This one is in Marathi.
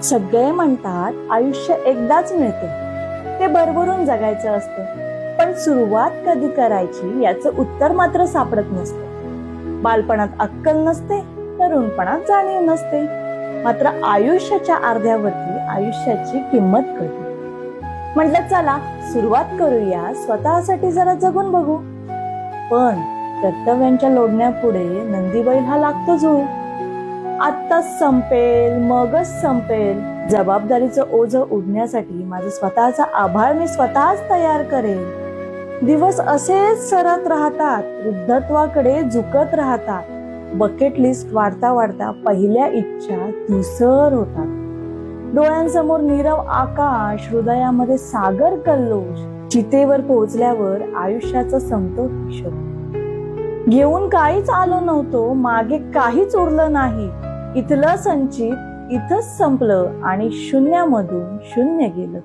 सगळे म्हणतात आयुष्य एकदाच मिळते, ते भरभरून जगायचं असतं, पण सुरुवात कधी करायची याचं उत्तर मात्र सापडत नसतं. बालपणात अक्कल नसते, तरुणपणात जाणीव नसते, मात्र आयुष्याच्या अर्ध्यावरती आयुष्याची किंमत कळते. म्हटलं चला सुरुवात करूया, स्वतःसाठी जरा जगून बघू. पण कर्तव्यांच्या लोढण्यापुढे नंदीबैल हा लागतो झोळ. आत्ताच संपेल मगच संपेल. जबाबदारीचं ओझं उडण्यासाठी माझं स्वतःचा आभाळ मी स्वतःच तयार करेन. दिवस असेच सरत राहतात, वृद्धत्वाकडे झुकत राहतात. बकेट लिस्ट वाढता वाढता पहिल्या इच्छा धुसर होतात. डोळ्यांसमोर नीरव आकाश, हृदयामध्ये सागर कल्लोष. चितेवर पोहोचल्यावर आयुष्याचा संपतो हिशोब. घेऊन काहीच आलो नव्हतो, मागे काहीच उरलं नाही. इथलं संचित इथंच संपलं आणि शून्यामधून शून्य गेलं.